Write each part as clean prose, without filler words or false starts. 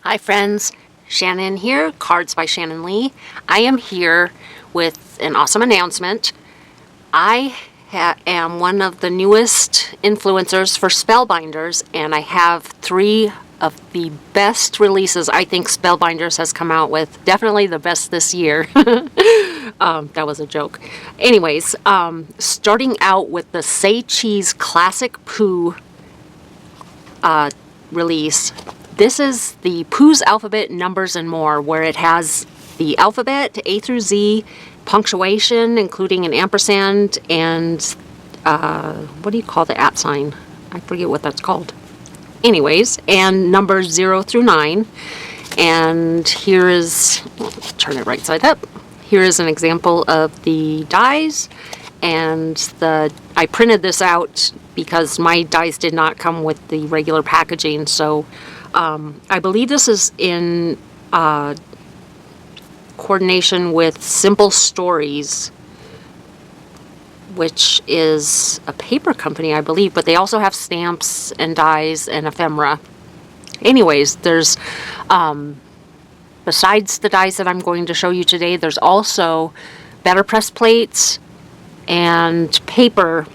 Hi friends, Shannon here, Cards by Shannon Lee. I am here with an awesome announcement. I am one of the newest influencers for Spellbinders, and I have 3 of the best releases I think Spellbinders has come out with. Definitely the best this year. That was a joke. Anyways, starting out with the Say Cheese Classic Pooh release. This is the Pooh's Alphabet, Numbers, and More, where it has the alphabet, A through Z, punctuation, including an ampersand, and what do you call the @ sign? I forget what that's called. Anyways, and numbers 0 through 9. And here is, turn it right side up. Here is an example of the dies, and I printed this out because my dies did not come with the regular packaging, so I believe this is in coordination with Simple Stories, which is a paper company, I believe, but they also have stamps and dies and ephemera. Anyways, there's, besides the dies that I'm going to show you today, there's also better press plates and paper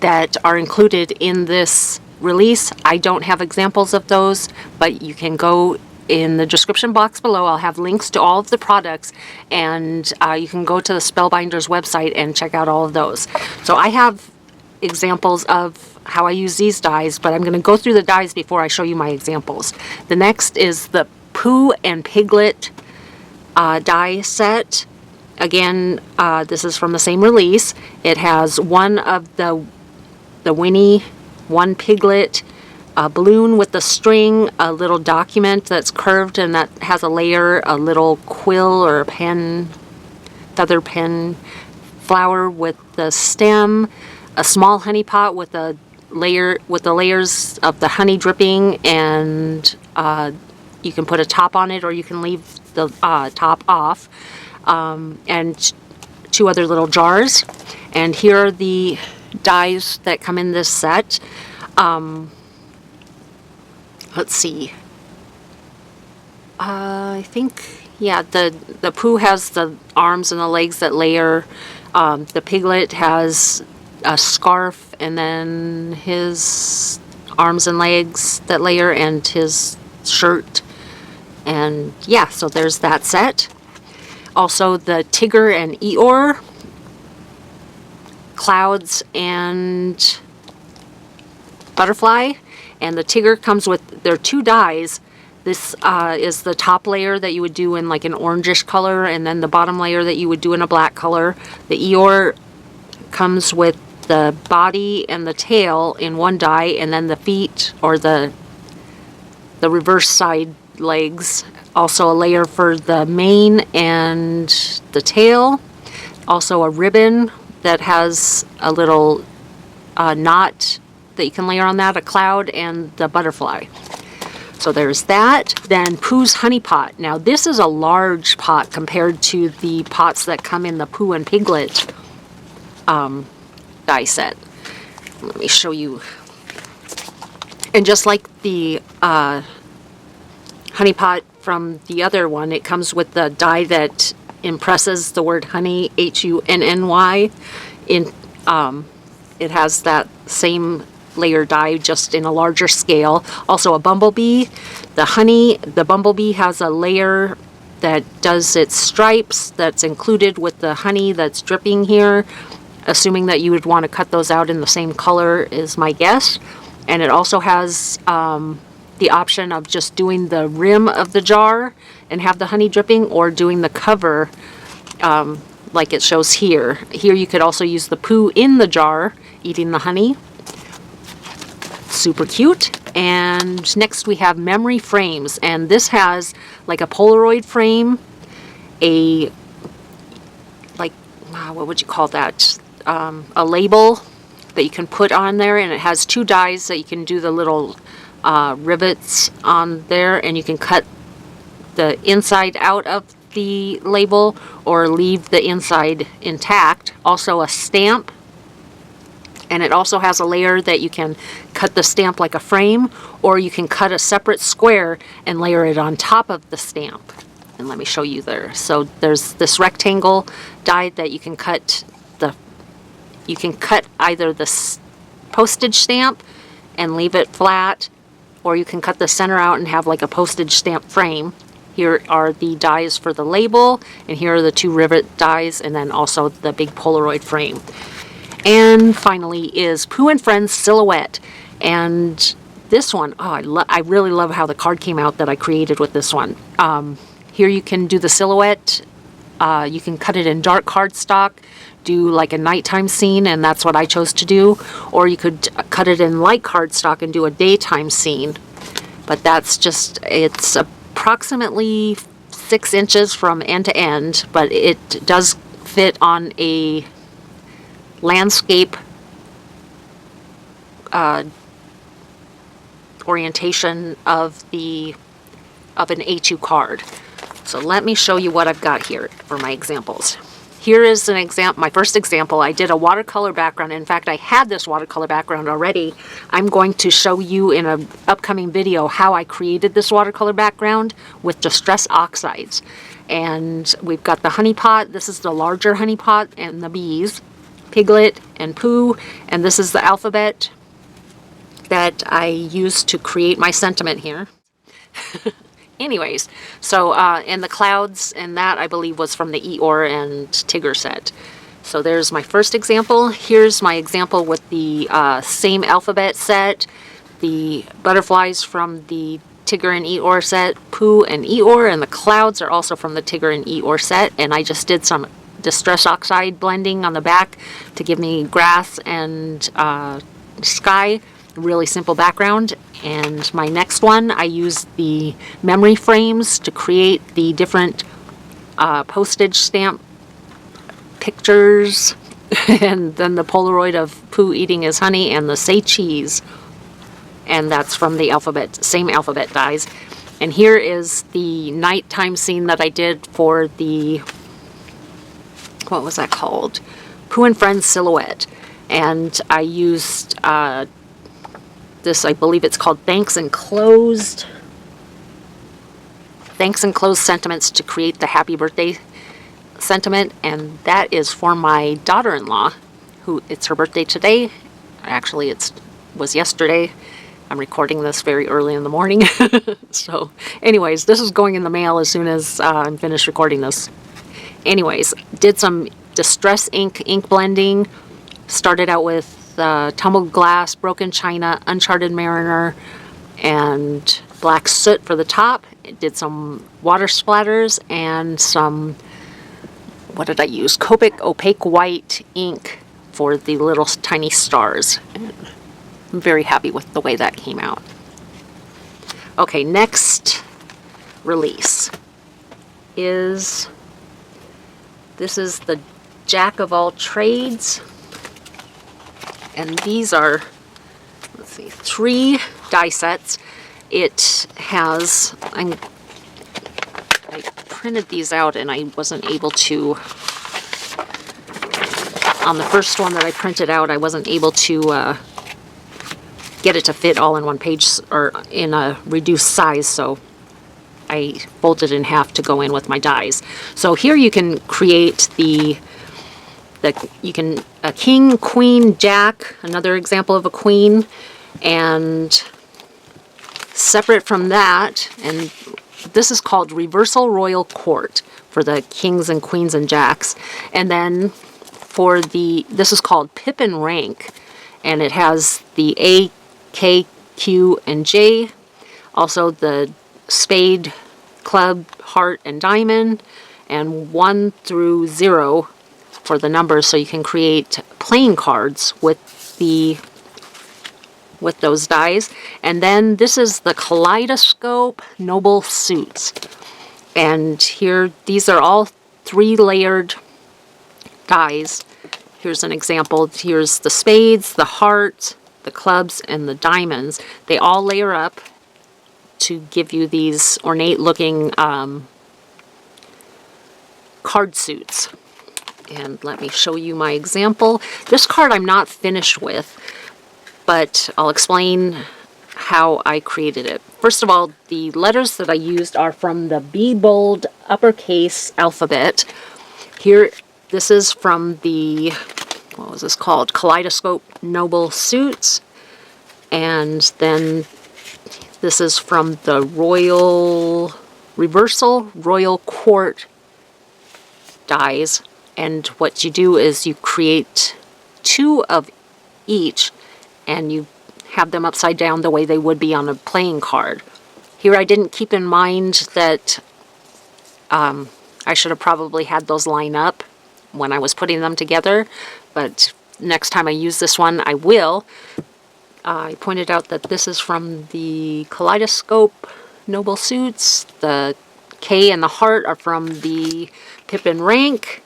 that are included in this release. I don't have examples of those, but you can go in the description box below. I'll have links to all of the products, and you can go to the Spellbinders website and check out all of those. So I have examples of how I use these dies, but I'm going to go through the dies before I show you my examples. The next is the Pooh and Piglet die set. Again, this is from the same release. It has one of the Winnie, one Piglet, a balloon with the string, a little document that's curved and that has a layer, a little quill or a pen, feather pen, flower with the stem, a small honey pot with a layer, with the layers of the honey dripping, and you can put a top on it or you can leave the top off, and 2 other little jars. And here are the dies that come in this set. Let's see. I think, yeah, the Pooh has the arms and the legs that layer. The Piglet has a scarf and then his arms and legs that layer and his shirt. And yeah, so there's that set. Also the Tigger and Eeyore, Clouds and Butterfly. And the Tigger comes with, there are 2 dies. This is the top layer that you would do in like an orangish color, and then the bottom layer that you would do in a black color. The Eeyore comes with the body and the tail in one die, and then the feet or the reverse side legs. Also a layer for the mane and the tail. Also a ribbon that has a little knot that you can layer on that, a cloud, and the butterfly. So there's that. Then Pooh's Honey Pot. Now this is a large pot compared to the pots that come in the Pooh and Piglet die set. Let me show you. And just like the honey pot from the other one, it comes with the die that impresses the word honey, H-U-N-N-Y. It has that same layer die, just in a larger scale. Also a bumblebee. The bumblebee has a layer that does its stripes that's included with the honey that's dripping here, assuming that you would want to cut those out in the same color is my guess. And it also has the option of just doing the rim of the jar and have the honey dripping, or doing the cover like it shows here. Here you could also use the Pooh in the jar eating the honey. Super cute. And next we have memory frames, and this has like a Polaroid frame, a like what would you call that, a label that you can put on there, and it has 2 dies that you can do the little rivets on there, and you can cut the inside out of the label or leave the inside intact. Also a stamp And it also has a layer that you can cut the stamp like a frame, or you can cut a separate square and layer it on top of the stamp. And let me show you there. So there's this rectangle die that you can cut either the postage stamp and leave it flat, or you can cut the center out and have like a postage stamp frame. Here are the dies for the label, and here are the 2 rivet dies, and then also the big Polaroid frame. And finally is Pooh and Friends Silhouette. And this one, oh, I really love how the card came out that I created with this one. Here you can do the silhouette. You can cut it in dark cardstock, do like a nighttime scene, and that's what I chose to do. Or you could cut it in light cardstock and do a daytime scene. But that's just, it's approximately 6 inches from end to end, but it does fit on a landscape orientation of an A2 card. So let me show you what I've got here for my examples. Here is an example, my first example. I did a watercolor background. In fact, I had this watercolor background already. I'm going to show you in an upcoming video how I created this watercolor background with Distress Oxides. And we've got the honey pot. This is the larger honey pot, and the bees, Piglet and Pooh, and this is the alphabet that I used to create my sentiment here. Anyways, so, and the clouds, and that I believe was from the Eeyore and Tigger set. So there's my first example. Here's my example with the same alphabet set, the butterflies from the Tigger and Eeyore set, Pooh and Eeyore, and the clouds are also from the Tigger and Eeyore set, and I just did some Distress Oxide blending on the back to give me grass and sky. Really simple background. And my next one, I used the memory frames to create the different postage stamp pictures, and then the Polaroid of Pooh eating his honey and the say cheese. And that's from the same alphabet dies. And here is the nighttime scene that I did for the, what was that called? Pooh and Friends Silhouette. And I used this, I believe it's called Thanks Enclosed sentiments to create the happy birthday sentiment, and that is for my daughter-in-law, who, it's her birthday today. Actually, it was yesterday. I'm recording this very early in the morning. So anyways, this is going in the mail as soon as I'm finished recording this. Anyways, did some Distress ink blending. Started out with tumbled glass, broken china, uncharted mariner, and black soot for the top. It did some water splatters and some, what did I use? Copic opaque white ink for the little tiny stars. And I'm very happy with the way that came out. Okay, next release is, this is the Jack of All Trades. And these are, let's see, 3 die sets. It has, I printed these out and I wasn't able to, on the first one that I printed out, I wasn't able to get it to fit all in one page or in a reduced size, so I folded in half to go in with my dies. So here you can create a king, queen, jack, another example of a queen, and separate from that, and this is called Reversal Royal Court for the kings and queens and jacks. And then for this is called Pip and Rank, and it has the A, K, Q, and J, also the spade, club, heart, and diamond, and 1 through 0 for the numbers, so you can create playing cards with those dies. And then this is the Kaleidoscope Noble Suits, and here these are all 3 layered dies. Here's an example. Here's the spades, the hearts, the clubs, and the diamonds. They all layer up to give you these ornate looking card suits. And let me show you my example. This card I'm not finished with, but I'll explain how I created it. First of all, the letters that I used are from the Be Bold uppercase alphabet. Here, this is from the, what was this called? Kaleidoscope Noble Suits. And then this is from the Royal Reversal Royal Court dies. And what you do is you create 2 of each, and you have them upside down the way they would be on a playing card. Here I didn't keep in mind that I should have probably had those line up when I was putting them together, but next time I use this one, I will. I pointed out that this is from the Kaleidoscope Noble Suits. The K and the heart are from the Pippin Rank.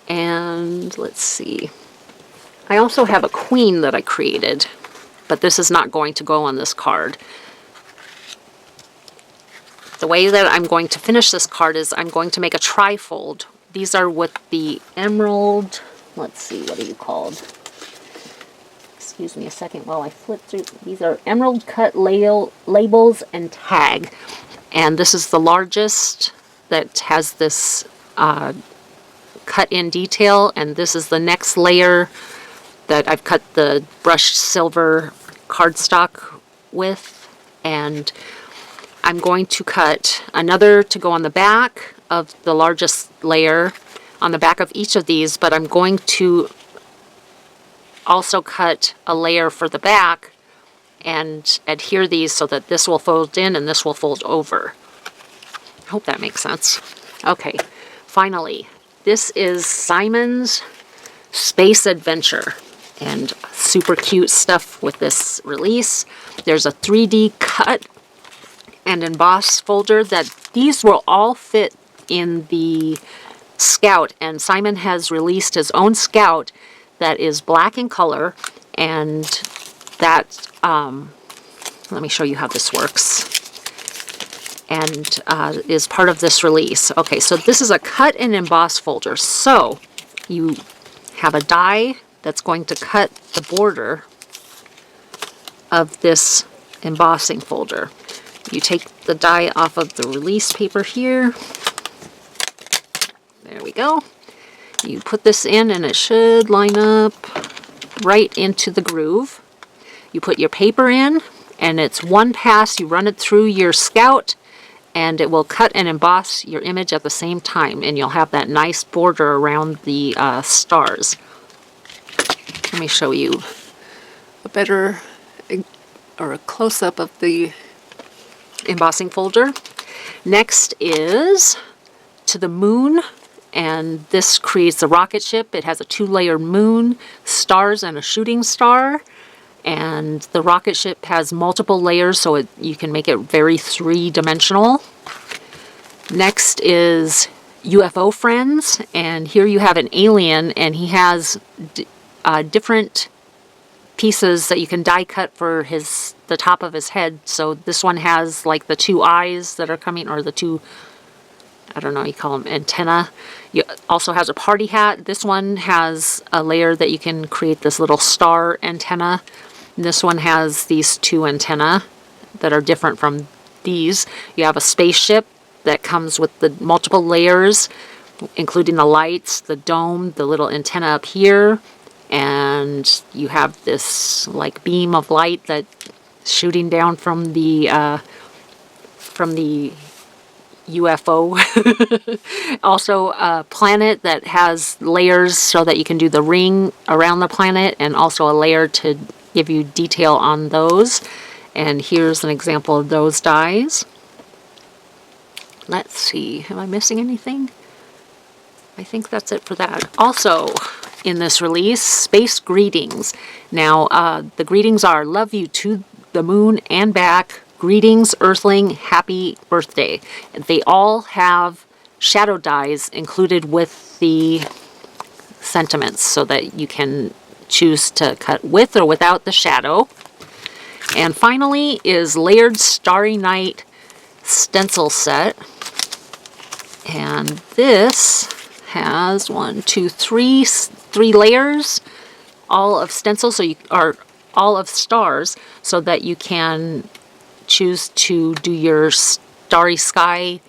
And let's see. I also have a queen that I created, but this is not going to go on this card. The way that I'm going to finish this card is I'm going to make a trifold. These are with the emerald, let's see, what are you called? Excuse me a second while I flip through. These are emerald cut labels and tag. And this is the largest that has this cut in detail, and this is the next layer that I've cut the brushed silver cardstock with. And I'm going to cut another to go on the back of the largest layer on the back of each of these, but I'm going to also cut a layer for the back and adhere these so that this will fold in and this will fold over. I hope that makes sense. Okay, finally, this is Simon's Space Adventure, and super cute stuff with this release. There's a 3D cut and emboss folder that these will all fit in the Scout, and Simon has released his own Scout that is black in color, and that, let me show you how this works, and is part of this release. Okay, so this is a cut and emboss folder. So you have a die that's going to cut the border of this embossing folder. You take the die off of the release paper here. There we go. You put this in and it should line up right into the groove. You put your paper in and it's one pass. You run it through your Scout and it will cut and emboss your image at the same time, and you'll have that nice border around the stars. Let me show you a better or a close-up of the embossing folder. Next is to the moon, and this creates a rocket ship. It has a 2-layer moon, stars, and a shooting star. And the rocket ship has multiple layers, so you can make it very 3-dimensional. Next is UFO Friends, and here you have an alien, and he has different pieces that you can die cut for the top of his head. So this one has like the 2 eyes that are coming, or the 2, I don't know, you call them antenna. You also has a party hat. This one has a layer that you can create this little star antenna. This one has these 2 antennae that are different from these. You have a spaceship that comes with the multiple layers, including the lights, the dome, the little antenna up here, and you have this like beam of light that shooting down from the UFO. Also a planet that has layers so that you can do the ring around the planet, and also a layer to give you detail on those. And here's an example of those dies. Let's see, am I missing anything? I think that's it for that. Also in this release, Space Greetings. Now the greetings are love you to the moon and back. Greetings, Earthling, happy birthday. And they all have shadow dies included with the sentiments so that you can choose to cut with or without the shadow. And finally is Layered Starry Night stencil set. And this has 3 layers, all of stencil, so you are all of stars, so that you can choose to do your starry sky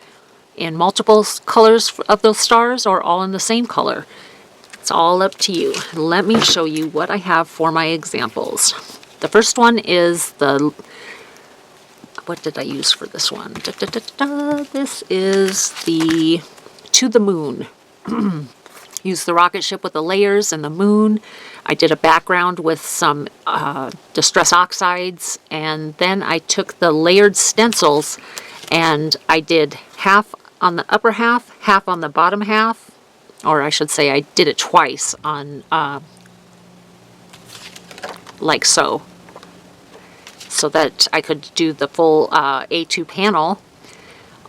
in multiple colors of those stars or all in the same color. It's all up to you. Let me show you what I have for my examples. The first one is what did I use for this one? This is the To the Moon. Use the rocket ship with the layers and the moon. I did a background with some Distress Oxides, and then I took the layered stencils and I did half on the upper half on the bottom half, or I should say I did it twice on like so that I could do the full A2 panel.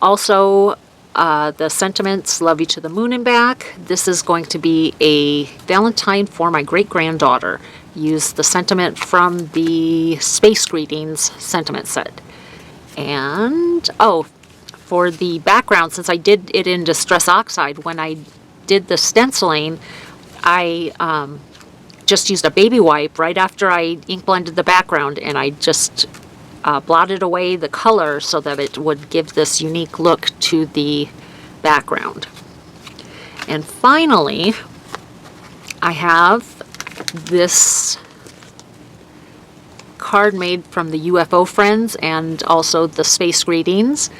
Also, the sentiments, love you to the moon and back. This is going to be a Valentine for my great-granddaughter. Use the sentiment from the Space Greetings sentiment set. And, oh, for the background, since I did it in Distress Oxide, when I did the stenciling, I just used a baby wipe right after I ink blended the background, and I just blotted away the color so that it would give this unique look to the background. And finally, I have this card made from the UFO Friends and also the Space Greetings.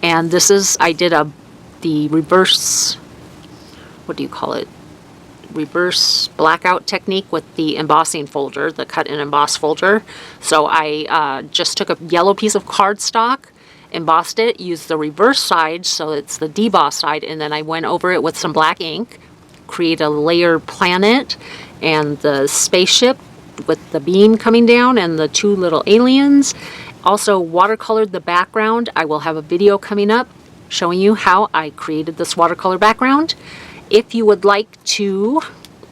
And this is, I did the reverse, what do you call it? Reverse blackout technique with the embossing folder, the cut and emboss folder. So I just took a yellow piece of cardstock, embossed it, used the reverse side, so it's the deboss side, and then I went over it with some black ink, create a layered planet and the spaceship with the beam coming down and the 2 little aliens. Also watercolored the background. I will have a video coming up showing you how I created this watercolor background. If you would like to,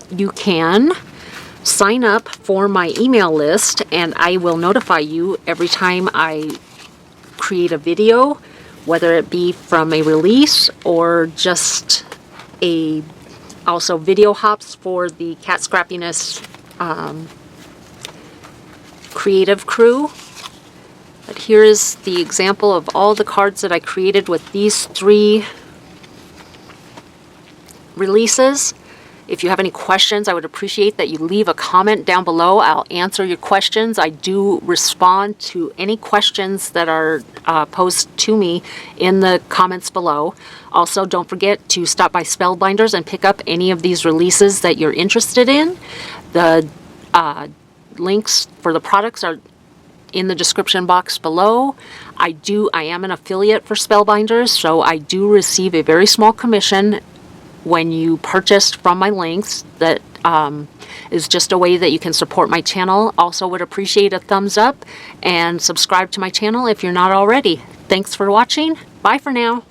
you can sign up for my email list, and I will notify you every time I create a video, whether it be from a release or just also video hops for the Cat Scrappiness creative crew. But here is the example of all the cards that I created with these 3 releases. If you have any questions, I would appreciate that you leave a comment down below. I'll answer your questions. I do respond to any questions that are posed to me in the comments below. Also, don't forget to stop by Spellbinders and pick up any of these releases that you're interested in. The links for the products are in the description box below. I am an affiliate for Spellbinders, so I do receive a very small commission when you purchase from my links. That is just a way that you can support my channel. Also would appreciate a thumbs up and subscribe to my channel if you're not already. Thanks for watching. Bye for now.